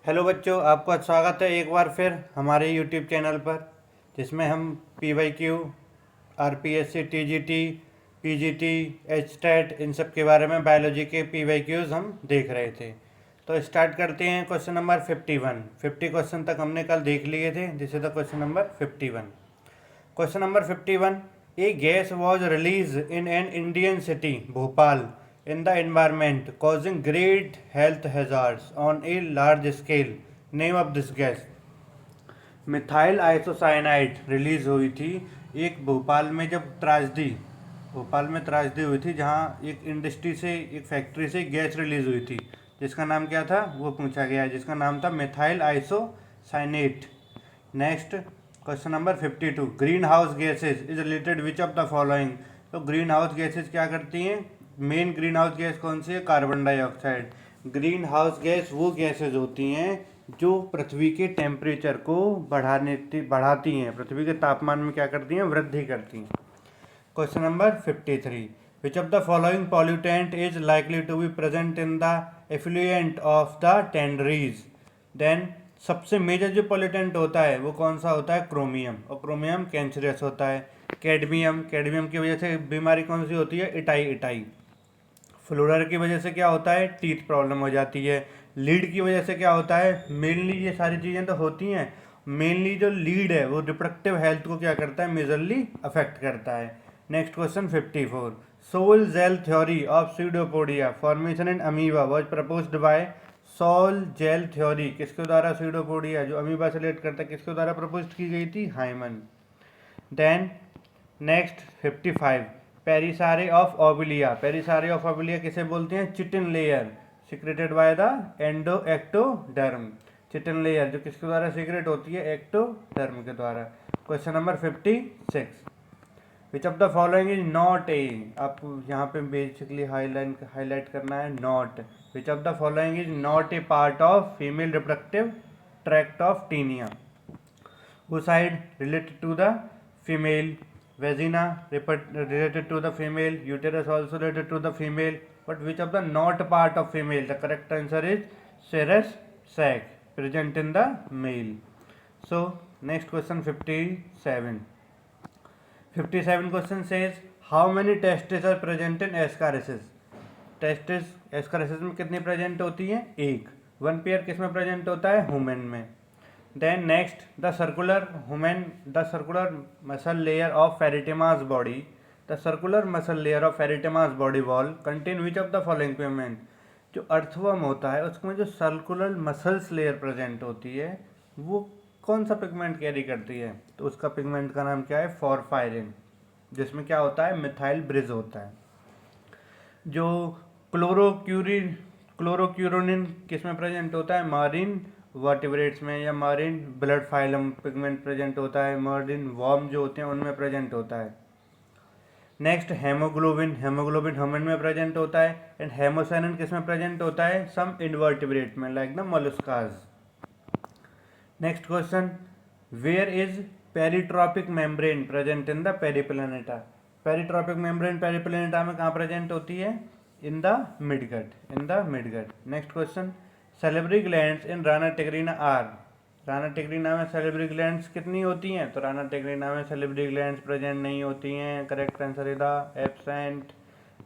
Hello बच्चों, आपका स्वागत है एक बार फिर हमारे यूट्यूब चैनल पर, जिसमें हम PYQ, RPSC, TGT, PGT, HSTAT इन सब के बारे में बायोलॉजी के PYQs हम देख रहे थे। तो स्टार्ट करते हैं क्वेश्चन नंबर 51। 50 क्वेश्चन तक हमने कल देख लिए थे। This is the question number 51। Question number 51। A gas was release in an Indian city Bhopal in the environment causing great health hazards on a large scale. Name of this gas. Methyl isocyanide release हुई थी एक भोपाल में, जब त्रासदी भोपाल में त्रासदी हुई थी, जहाँ एक इंडस्ट्री से, एक फैक्ट्री से गैस रिलीज हुई थी, जिसका नाम क्या था वो पूछा गया है, जिसका नाम था methyl isocyanate. Next question number 52। Green house gases is related which of the following. तो ग्रीन हाउस गैसेज क्या करती हैं? मेन ग्रीन हाउस गैस कौन सी है? Carbon dioxide. Green house gas वो गैसेज होती हैं जो पृथ्वी के टेम्परेचर को बढ़ाती हैं, पृथ्वी के तापमान में क्या करती हैं? वृद्धि करती हैं। Question number 53। Which of the following pollutant is likely to be present in the effluent of the tanneries. Then सबसे मेजर जो पॉल्यूटेंट होता है वो कौन सा होता है? क्रोमियम, और क्रोमियम कैंसरस होता है। कैडमियम, कैडमियम की वजह से बीमारी कौन सी होती है? Itai itai. फ्लोराइड की वजह से क्या होता है? टीथ प्रॉब्लम हो जाती है। लीड की वजह से क्या होता है? मेनली ये सारी चीज़ें तो होती हैं, मेनली जो लीड है वो रिप्रोडक्टिव हेल्थ को क्या करता है? मेजरली अफेक्ट करता है। Next question 54। Sol gel theory of pseudopodia formation in amoeba was proposed by. Sol gel theory किसके द्वारा? सीडोपोडिया जो अमीबा से रिलेट करता है, किसके द्वारा प्रपोज की गई थी? Hyman. Then next 55। Perisarc of Obelia, perisarc of Obelia किसे बोलते हैं? Chitin layer secreted by the endo ectoderm. Chitin layer जो किसके द्वारा सीक्रेट होती है? एक्टोडर्म के द्वारा। Question number 56। Which of the following is not a. आपको यहाँ पे बेसिकली हाईलाइट करना है not. Which of the following is not a part of female reproductive tract of Taenia. Oocyte related to the female, vagina related to the female, uterus also related to the female, but which of the not part of female? The correct answer is serous sac present in the male. So next question 57. 57 question says how many testes are present in ascaris? Testis ascaris में कितनी present होती हैं? एक। One pair किस में present होता है? Human में। Then next the circular muscle layer of Pheretima body, the circular muscle layer of Pheretima body wall contain which of the following pigment. जो अर्थवर्म होता है उसमें जो सर्कुलर मसल्स लेयर प्रेजेंट होती है वो कौन सा पिगमेंट कैरी करती है? तो उसका पिगमेंट का नाम क्या है? फॉरफायरिन, जिसमें क्या होता है? मिथाइल ब्रिज होता है। जो क्लोरोक्यूरोनिन किस में प्रेजेंट होता है? मारीन वर्टिब्रेट्स में, या मारीन ब्लड फाइलम पिगमेंट प्रेजेंट होता है। मारीन वॉर्म जो होते हैं उनमें प्रेजेंट होता है। नेक्स्ट हेमोग्लोबिन, हेमोग्लोबिन ह्यूमन में प्रेजेंट होता है। एंड हेमोसाइनिन किस में प्रेजेंट होता है? सम इनवर्टिब्रेट में, like the molluscs. Next question, where is peritrophic membrane present in the Periplaneta. Peritrophic membrane Periplaneta में कहाँ प्रेजेंट होती है? In the midgut, in the midgut. Next question, salivary glands in Rana tigrina are. Rana tigrina में salivary glands कितनी होती हैं? तो Rana tigrina में सेलेब्री ग्लैंड्स प्रेजेंट नहीं होती हैं। Correct answer is the absent.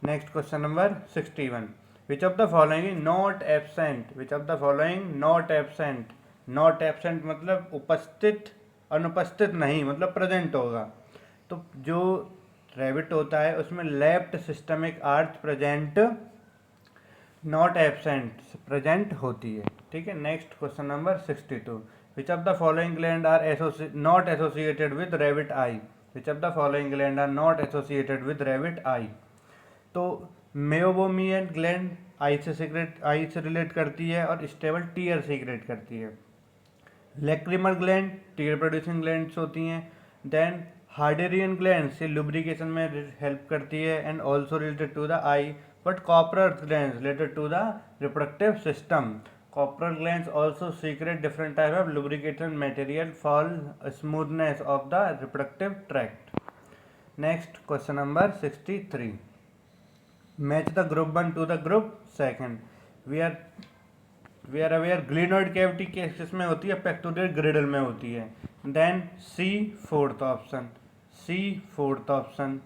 Next question number 61। Which of the following is not absent? Which of the following not absent? Not absent मतलब उपस्थित, अनुपस्थित नहीं, मतलब प्रेजेंट होगा। तो जो रैबिट होता है उसमें left systemic arch present, not absent present होती है। ठीक है। Next question number 62। Which of the following gland are not associated with rabbit eye. Which of the following gland are not associated with rabbit eye. तो Meibomian gland आई से relate करती है और stable tier secrete करती है। Lacrimal gland tear producing glands होती हैं। Then Harderian gland से लुब्रिकेशन में हेल्प करती है and also related to the eye, but Cowper's glands related to the reproductive system. Cowper's glands also secrete different type of lubrication material for smoothness of the reproductive tract. Next question number 63। Match the group 1 to the group 2। We are we are aware glenoid cavity किसमें होती है, pectoral girdle में होती है। Then C fourth option, C fourth option,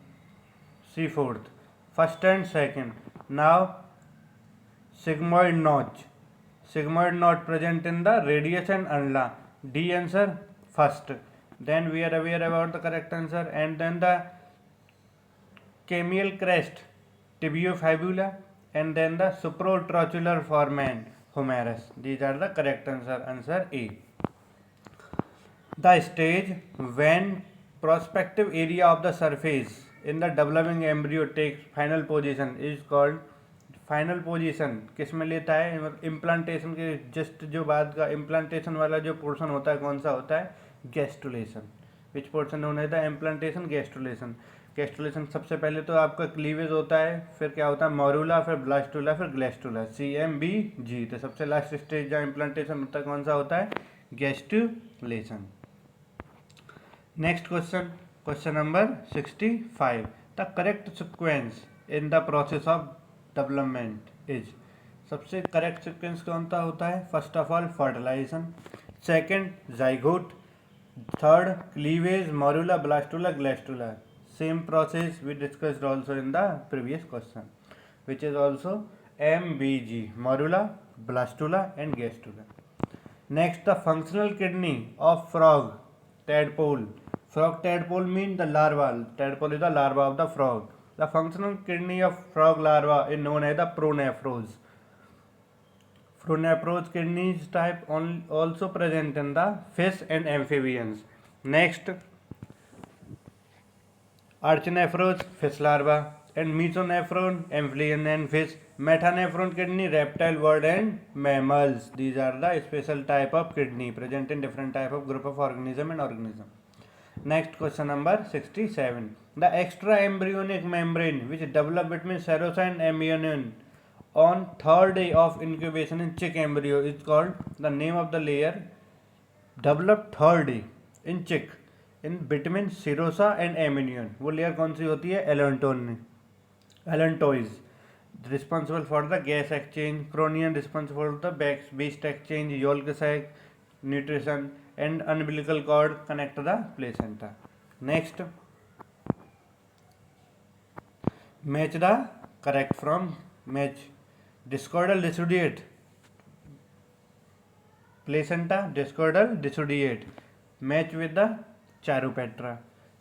C fourth, first and second. Now sigmoid notch, sigmoid notch present in the radius and ulna, D answer first. Then we are aware about the correct answer, and then the camel crest, tibiofibula, and then the supratrochlear foramen humerus. These are the correct answer, answer A. The stage when prospective area of the surface in the developing embryo takes final position is called, final position किस में लेता है, implantation के just जो बाद का implantation वाला जो पोर्शन होता है कौन सा होता है, गैस्ट्रुलेशन। विच पोर्शन होने था, इम्प्लांटेशन, गैस्ट्रुलेशन। गैस्ट्रुलेशन सबसे पहले तो आपका क्लीवेज होता है, फिर क्या होता है मोरूला, फिर ब्लास्टुला, फिर ग्लैस्टुला, CMBG। तो सबसे लास्ट स्टेज जहाँ इम्प्लांटेशन होता है कौन सा होता है, gastrulation. Next question, question number 65। The correct sequence in the process of development is, सबसे करेक्ट सिक्वेंस कौन सा होता है, first of all fertilization, second zygote, third cleavage, morula, blastula, gastrula. Same process we discussed also in the previous question, which is also MBG, morula, blastula and gastrula. Next, the functional kidney of frog tadpole. Frog tadpole means the larva. Tadpole is the larva of the frog. The functional kidney of frog larva is known as the pronephros. Pronephros kidneys type also present in the fish and amphibians. Next, archnephros, fish larva, and mesonephron, amphibian and fish. Metanephron kidney, reptile, bird and mammals. These are the special type of kidney present in different type of group of organism and organism. Next question number 67. The extra embryonic membrane which develop between serosa and amnion on third day of incubation in chick embryo is called, the name of the layer developed third day in chick in between serosa and amnion. वो layer कौन सी होती है, allantois, responsible for the gas exchange, cranium responsible for the beast exchange, yolk sac, nutrition, and umbilical cord connect to the placenta. Next, match the correct from match. Discoidal dissociate, placenta discoidal dissociate, match with the Chiropetra.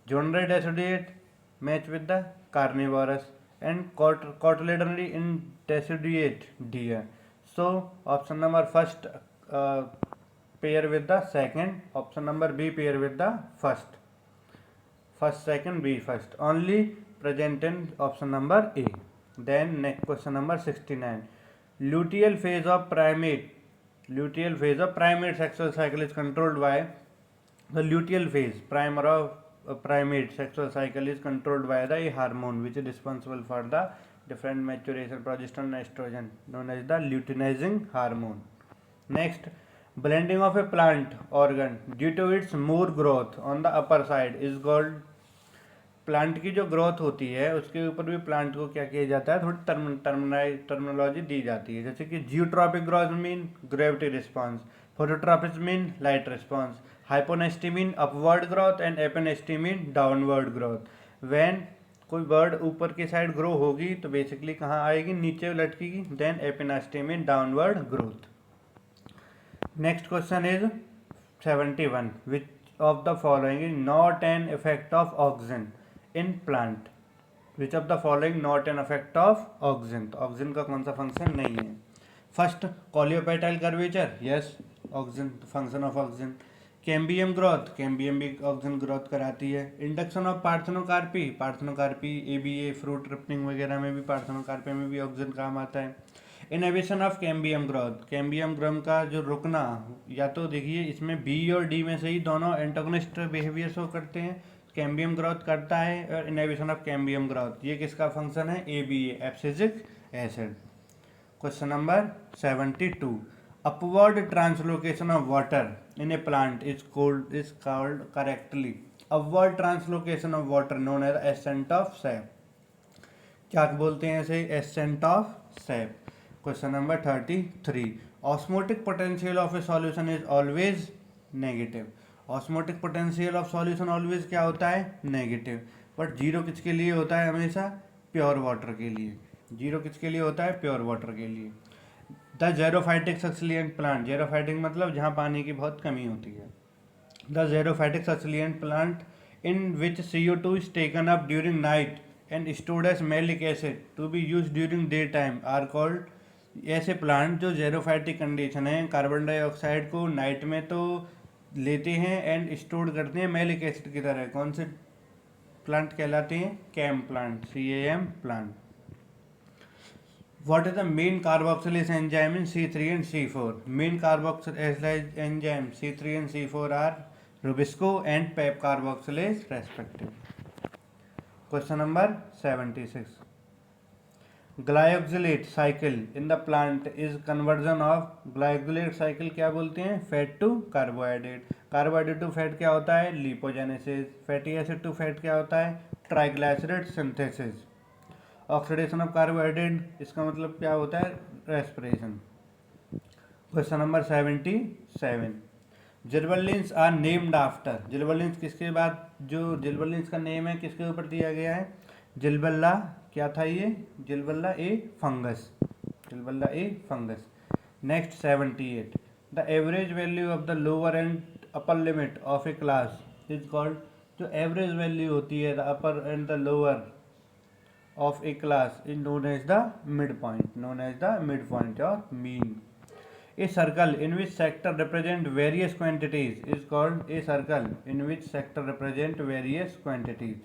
Jonery dissociate, match with the Carnivorous, and cotyledonary in dissociate deer. So option number first pair with the second, option number B pair with the first, second, B first, only present in option number A. Then next question number 69. Luteal phase of primate sexual cycle is controlled by, the luteal phase primer of primate sexual cycle is controlled by the hormone which is responsible for the different maturation, progesterone, estrogen, known as the luteinizing hormone. Next, blending of a plant organ due to its more growth on the upper side is called, plant की जो growth होती है उसके ऊपर भी plant को क्या किया जाता है, थोड़ी टर्मिनोलॉजी दी जाती है, जैसे कि geotropic growth mean gravity response, phototropic mean light response, hyponasty mean upward growth and epinasty mean downward growth. When कोई बर्ड ऊपर की साइड ग्रो होगी तो बेसिकली कहाँ आएगी, नीचे लटकेगी, then epinasty mean downward growth. Next question is 71. Which of the following is not an effect of auxin in plant, which of the following not an effect of auxin, तो auxin का कौन सा function नहीं है। First, coleoptile curvature, yes auxin, function of auxin. Cambium growth, cambium भी auxin growth कराती है। Induction of parthenocarpy, parthenocarpy ABA fruit ripening वगैरह में भी पार्थेनोकार्पी में भी ऑक्सीजन काम आता है। Inhibition of cambium growth, cambium ग्रोम का जो रुकना, या तो देखिए इसमें B और D में से ही दोनों एंटागोनिस्ट बिहेवियर शो करते हैं, कैम्बियम ग्रोथ करता है, और इनहिबिशन ऑफ कैम्बियम ग्रोथ ये किसका फंक्शन है, ABA abscisic acid. Question number 72. Upward translocation of water in a plant is called correctly, upward translocation of water known as ascent of sap, क्या बोलते हैं इसे, ascent of sap. Question number 33. Osmotic potential of a solution is always negative. Osmotic potential of solution always क्या होता है? Negative. But zero किसके लिए होता है? हमेशा प्योर वाटर के लिए। जीरो किसके लिए होता है? प्योर वाटर के लिए। The xerophytic succulent plant, xerophytic मतलब जहाँ पानी की बहुत कमी होती है। The xerophytic succulent plant in which CO2 is taken up during night and stored as malic acid to be used during daytime are called, ऐसे प्लांट जो जेरोफाइटिक कंडीशन है, कार्बन डाइऑक्साइड को नाइट में तो लेते हैं एंड स्टोर करते हैं मैलिक एसिड की तरह, कौन से प्लांट कहलाते हैं? CAM plant, CAM plant. What is the main carboxylase enzyme in C3 and C4? Main carboxylase enzyme C3 and C4 are Rubisco and PEP carboxylase respective. Question number 76. Glyoxylate cycle in the plant is conversion of, glyoxylate cycle क्या बोलते हैं? Fat to carbohydrate. Carbohydrate to fat क्या होता है? Lipogenesis. Fatty acid to fat क्या होता है? Triglyceride synthesis. Oxidation of carbohydrate, इसका मतलब क्या होता है? Respiration. Question number 77। Gibberellins are named after, gibberellins किसके बाद, जो जिबरेलिन्स का नेम है किसके ऊपर दिया गया है? जिबरेल्ला, क्या था ये? Gibberella a fungus, Gibberella a fungus. Next 78। The average value of the lower and upper limit of a class is called, जो एवरेज वैल्यू होती है the upper and the lower of a class is known as the midpoint, known as the midpoint or mean. A circle in which sector represent various quantities is called, a circle in which sector represent various quantities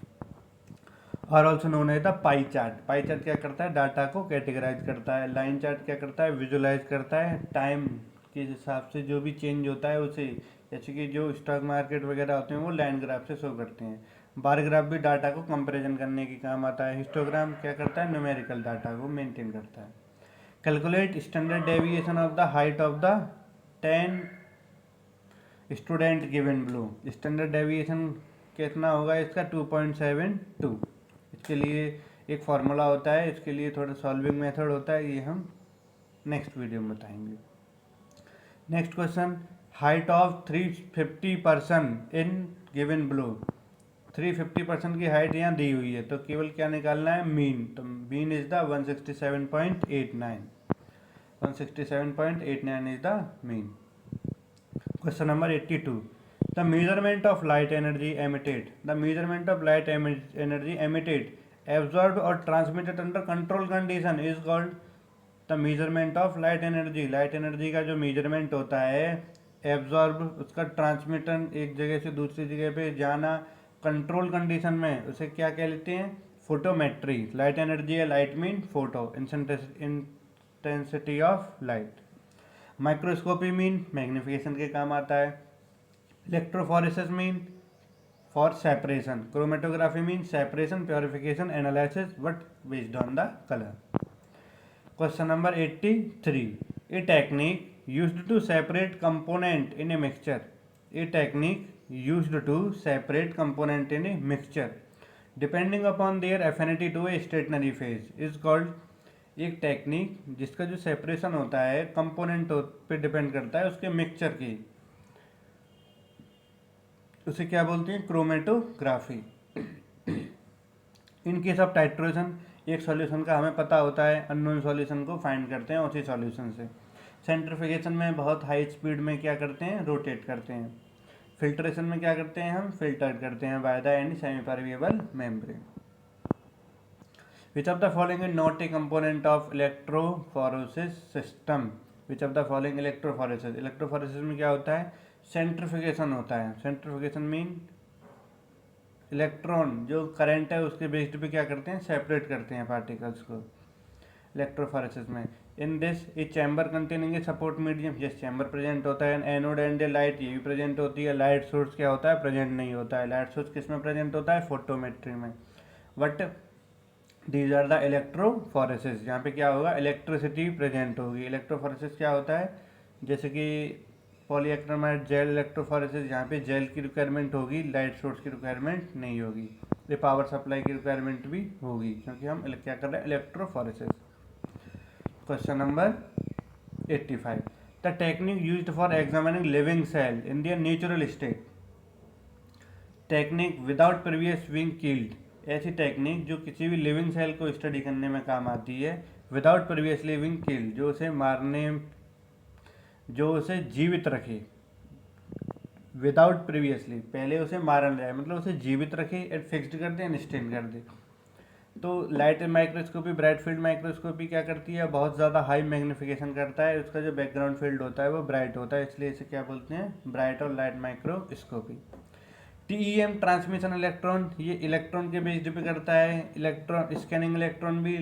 are also known as the pie chart. pie chart क्या करता है? Data को categorise करता है। Line chart क्या करता है? Visualise करता है टाइम के हिसाब से जो भी चेंज होता है उसे, जैसे कि जो स्टॉक मार्केट वगैरह होते हैं वो लाइन ग्राफ से शो करते हैं। बार ग्राफ भी डाटा को कंपैरिजन करने के काम आता है। हिस्टोग्राम क्या करता है? न्यूमेरिकल डाटा को मेंटेन करता है। Calculate standard deviation of the height of the 10 student given blue. Standard deviation कितना होगा इसका? 2.72। इसके लिए एक फार्मूला होता है, इसके लिए थोड़ा सॉल्विंग मेथड होता है, ये हम नेक्स्ट वीडियो में बताएंगे। Next question, height of 350 person in given blue. 350% की हाइट यहाँ दी हुई है, तो केवल क्या निकालना है? मीन। तो mean is the 167.89, 167.89 is the mean. Question number 82। The measurement of light energy emitted, the measurement of light energy emitted absorbed और transmitted under control condition is called, the measurement of light energy, light energy का जो measurement होता है absorb, उसका ट्रांसमिटन एक जगह से दूसरी जगह पे जाना कंट्रोल कंडीशन में, उसे क्या कह लेते हैं? फोटोमेट्री। लाइट एनर्जी है, light mean photo, intensity of light. Microscopy mean magnification के काम आता है। Electrophoresis mean for separation. Chromatography mean separation, purification, analysis but based on the colour. Question number 83। A technique used to separate component in a mixture, a technique used to separate component in a mixture depending upon their affinity to a stationary phase is called, एक technique जिसका जो separation होता है component पे depend करता है उसके mixture की, उसे क्या बोलते हैं? Chromatography. In case of titration, एक सॉल्यूशन का हमें पता होता है, अननोन सॉल्यूशन को फाइंड करते हैं उसी सॉल्यूशन से। सेंट्रिफिकेशन में बहुत हाई स्पीड में क्या करते हैं? रोटेट करते हैं। फिल्ट्रेशन में क्या करते हैं? हम फिल्टर करते हैं by the end semi permeable membrane. Which of the following is not A component of electrophoresis system, which of the following electrophoresis, electrophoresis में क्या होता है? सेंट्रिफिकेशन होता है। सेंट्रिफिकेशन मीन इलेक्ट्रॉन जो करंट है उसके बेस्ड पे क्या करते हैं? सेपरेट करते हैं पार्टिकल्स को इलेक्ट्रोफोरेसिस में। In this A chamber containing a support medium, जिस चैम्बर प्रेजेंट होता है एनोड एंड ए लाइट, ये भी प्रेजेंट होती है। लाइट सोर्स क्या होता है? प्रेजेंट नहीं होता है। लाइट सोर्स किस में प्रेजेंट होता है? फोटोमेट्री में। But these are the electrophoresis, यहाँ पे क्या होगा? इलेक्ट्रिसिटी प्रेजेंट होगी। इलेक्ट्रोफोरेसिस क्या होता है? जैसे कि पॉलीएक्रोमाइड जेल इलेक्ट्रोफोरेसिस, यहाँ पे जेल की रिक्वायरमेंट होगी, लाइट सोर्स की रिक्वायरमेंट नहीं होगी। ये पावर सप्लाई की रिक्वायरमेंट भी होगी क्योंकि हम क्या कर रहे हैं? Electrophoresis. Question number 85। The technique used for examining living cell in their natural state. Technique without previous being killed, ऐसी टेक्निक जो किसी भी लिविंग सेल को स्टडी करने में काम आती है विदाउट प्रीवियसली बीइंग किल्ड, जो उसे जीवित रखे। विदाउट प्रीवियसली, पहले उसे मारा जाए, मतलब उसे जीवित रखे एंड फिक्स्ड कर दे एंड स्टेन कर दे। तो light microscopy, bright field microscopy क्या करती है, बहुत ज़्यादा हाई मैग्नीफिकेशन करता है, उसका जो बैकग्राउंड फील्ड होता है वो ब्राइट होता है, इसलिए इसे क्या बोलते हैं, ब्राइट और light microscopy. TEM transmission electron, ये इलेक्ट्रॉन के बेस्ड पे करता है। इलेक्ट्रॉन स्कैनिंग इलेक्ट्रॉन भी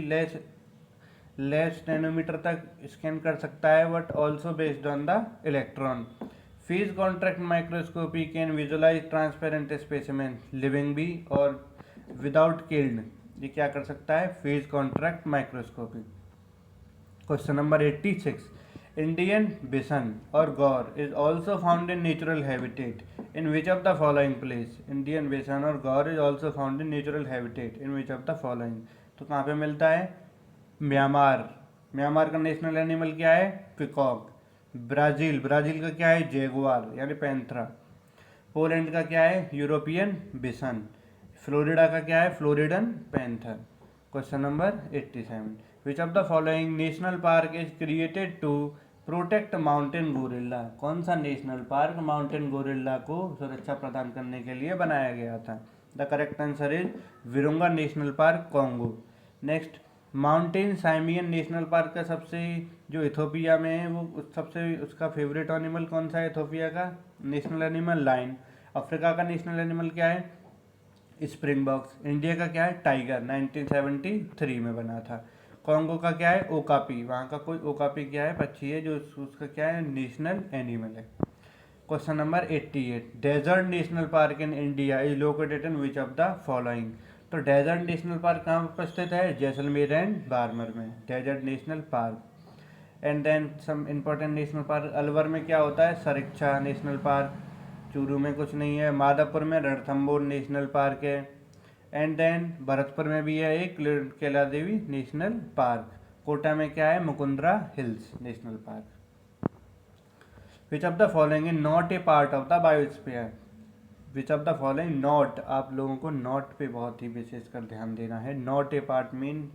लेस नैनोमीटर तक स्कैन कर सकता है, but also based on the electron. Phase contract microscopy can visualize transparent specimen, living भी और विदाउट किल्ड। ये क्या कर सकता है, phase contract microscopy. Question number 86, Indian bison और gaur is also found in natural habitat in which of the following place. Indian bison और gaur is also found in natural habitat in which of the following. तो कहाँ पे मिलता है, Myanmar. Myanmar का national animal क्या है, पिकॉक। ब्राज़ील का क्या है, जैगुआर यानी पैंथरा। पोलैंड का क्या है, यूरोपियन बिसन। फ्लोरिडा का क्या है, Floridan panther. Question number 87, which of the following national park is created to protect mountain gorilla. कौन सा नेशनल पार्क माउंटेन गोरिल्ला को सुरक्षा प्रदान करने के लिए बनाया गया था। The correct answer is Virunga national park, Congo. Next, mountain simian national park का सबसे, जो इथोपिया में है, वो सबसे उसका फेवरेट एनिमल कौन सा है, इथोपिया का नेशनल एनिमल लाइन। अफ्रीका का नेशनल एनिमल क्या है, स्प्रिंग बॉक्स। इंडिया का क्या है, टाइगर, 1973 में बना था। कॉन्गो का क्या है, ओकापी, वहाँ का कोई ओकापी क्या है, पक्षी है, जो उसका क्या है, नेशनल एनिमल है। Question number 88, desert national park in India is located in which of the following. तो डेजर्ट नेशनल पार्क कहाँ पर स्थित है, जैसलमेर एंड बाड़मेर में, desert national park. And then some important national park, Alwar में क्या होता है, सरिच्छा नेशनल पार्क। चूरू में कुछ नहीं है। माधवपुर में रणथंभौर नेशनल पार्क है। एंड देन भरतपुर में भी है एक कैला देवी नेशनल पार्क। कोटा में क्या है, Mukundra hills national park. Which of the following is not a part of the biosphere. Which of the following not, आप लोगों को नॉट पे बहुत ही विशेषकर ध्यान देना है। नॉट ए पार्ट मीन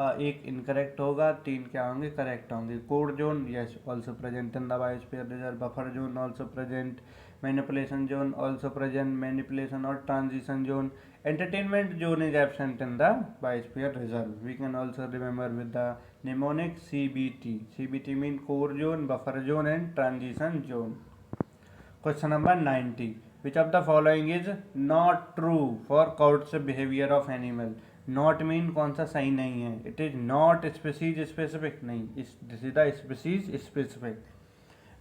एक इनकरेक्ट होगा, 3 क्या होंगे, करेक्ट होंगे। Core zone, yes, also present in the biosphere reserve. Buffer zone also present. Manipulation zone also present, manipulation और transition zone. Entertainment zone is absent in the biosphere reserve. We can also remember with the mnemonic CBT। CBT mean core zone, buffer zone and transition zone. Question number 90, which of the following is not true for courtship behaviour of animal. Not mean कौन सा सही नहीं है, it is not species specific, नहीं, this is the species specific.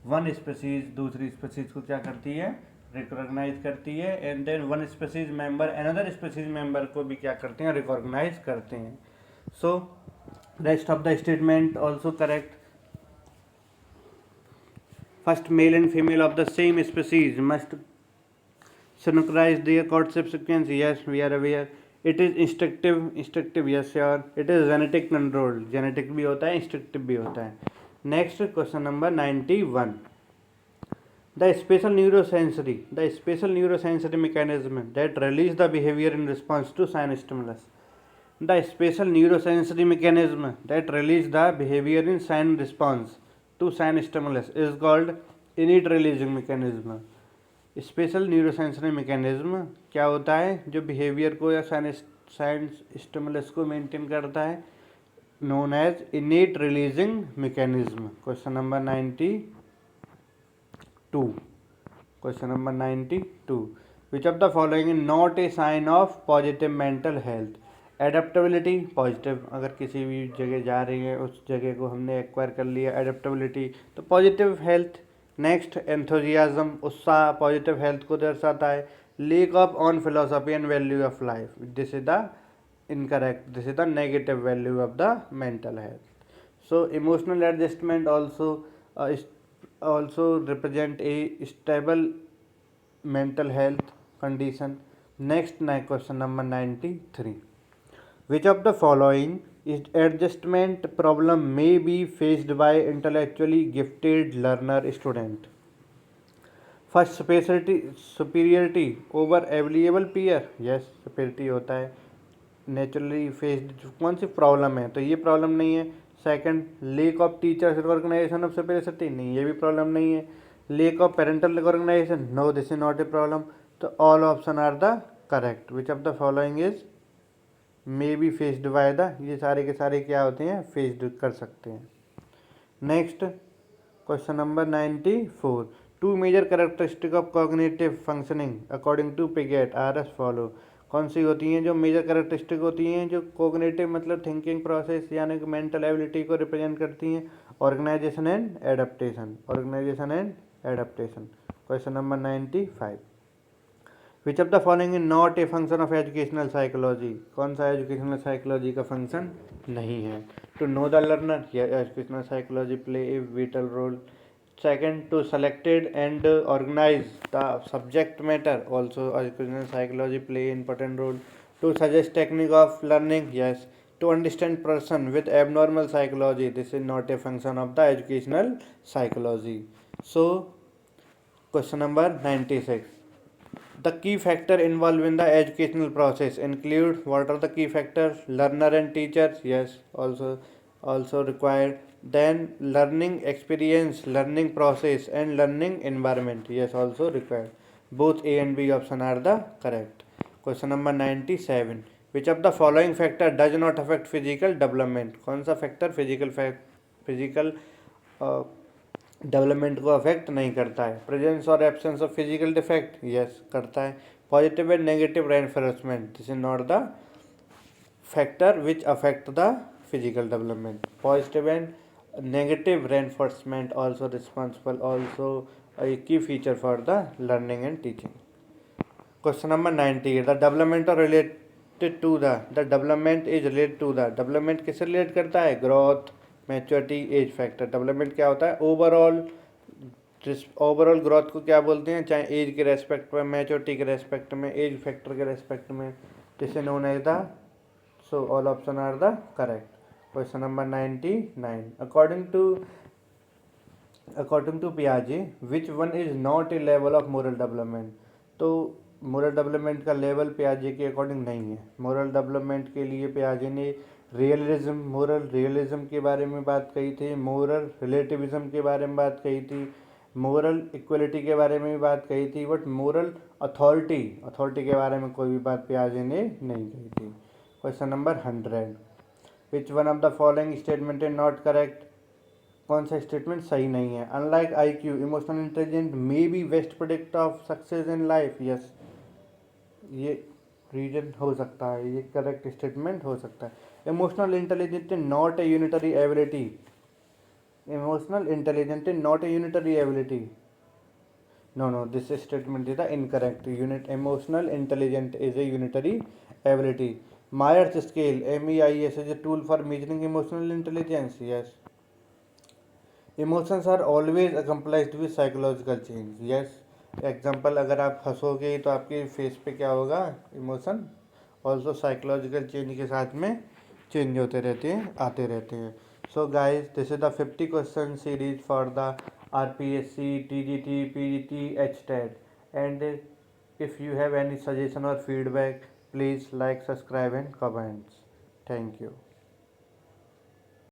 One species दूसरी species को क्या करती है, रिकॉग्नाइज करती है। And then one species member another species member को भी क्या करते हैं, रिकॉग्नाइज करते हैं। So rest of the statement also correct. First, male and female of the same species must synchronize their courtship sequence. Yes, we are aware. It is instinctive, yes, sure. It is genetic control, genetic भी होता है, instinctive भी होता है। Next, question number 91. The spatial neurosensory mechanism that release the behavior in response to sign stimulus. The spatial neurosensory mechanism that release the behavior in sign response to sign stimulus is called innate releasing mechanism. Special neurosensory mechanism क्या होता है, जो behaviour को या sign stimulus को maintain करता है, known as innate releasing mechanism. Question number 92। Question number 92, which of the following is not a sign of positive mental health. Adaptability positive, अगर किसी भी जगह जा रही है उस जगह को हमने एक्वायर कर लिया, एडेप्टेबिलिटी, तो पॉजिटिव हेल्थ। नेक्स्ट, एंथुजियाज्म, उत्साह, पॉजिटिव हेल्थ को दर्शाता है। Lack of on philosophy and value of life, this is the incorrect, this is the negative value of the mental health. So emotional adjustment also represent a stable mental health condition. Next, question number 93. Which of the following adjustment problem may be faced bye intellectually gifted learner student. First superiority over available peer, yes superiority होता है। Naturally faced कौन सी problem है, तो ये problem नहीं है। Second, lack of teachers recognization of superiority, नहीं ये भी प्रॉब्लम नहीं है। Lack of parental recognization, no this is not a problem. तो all option are the correct. Which of the following is may be faced by the, ये सारे के सारे क्या होते हैं, फेस्ड कर सकते हैं। Next question number 94, two major characteristic of cognitive functioning according to Piaget are as follow. कौन सी होती हैं जो मेजर कैरेक्टरिस्टिक होती हैं जो कोग्निटिव मतलब थिंकिंग प्रोसेस यानी कि मेंटल एबिलिटी को रिप्रेजेंट करती हैं? Organisation and adaptation, organisation and adaptation. Question number 95, which of the following is not a function of educational psychology. कौन सा एजुकेशनल साइकोलॉजी का फंक्शन नहीं है? To know the learner, educational psychology play a vital role. Second, to selected and organise the subject matter, also educational psychology play important role. To suggest technique of learning, yes. To understand person with abnormal psychology, this is not a function of the educational psychology. So question number 96, the key factor involved in the educational process include, what are the key factors? Learner and teachers, yes, also required. Then learning experience, learning process and learning environment, yes, also required. Both A and B option are the correct. Question number 97, which of the following factor does not affect physical development? कौन सा factor physical development को affect नहीं करता है? Presence और absence of physical defect, yes करता है। Positive and negative reinforcement, this is not the factor which affect the physical development. Positive and negative reinforcement also responsible, also a key feature for the learning and teaching. Question number 90, the development or related to the development is related to the, development किससे relate करता है? Growth, maturity, age factor. Development क्या होता है? Overall growth को क्या बोलते हैं, चाहे एज के रेस्पेक्ट में, मैच्योरिटी के रेस्पेक्ट में, एज फैक्टर के रेस्पेक्ट में, this is known as the, so all option are the correct. Question number 99, according to पियाजे which one is not a level of moral development. तो moral development का level पियाजे के according नहीं है। Moral development के लिए पियाजे ने मोरल रियलिज्म के बारे में बात कही थी, मोरल रिलेटिविज्म के बारे में बात कही थी, मोरल इक्वलिटी के बारे में भी बात कही थी, बट मोरल अथॉरिटी के बारे में कोई भी बात पियाजे ने नहीं कही थी। Question number 100, which one of the following statement is not correct. कौन सा स्टेटमेंट सही नहीं है? Unlike IQ, emotional intelligent may be best predict of success in life, yes ये रीजन हो सकता है, ये करेक्ट स्टेटमेंट हो सकता है। Emotional intelligent not a unitary ability, emotional intelligent not a unitary ability, no this statement is the incorrect. Emotional intelligence is a unitary ability. Myers scale, MEIS, is a tool for measuring emotional intelligence, yes. Emotions are always accompanied with psychological change, yes. Example, अगर आप हंसोगे तो आपके face पे क्या होगा? Emotion also psychological change के साथ में चेंज होते रहते हैं, आते रहते हैं। So guys, this is the 50 question series for the RPSC, TGT, PGT, HTET, and if you have any suggestion or feedback, please like, subscribe and comments. Thank you.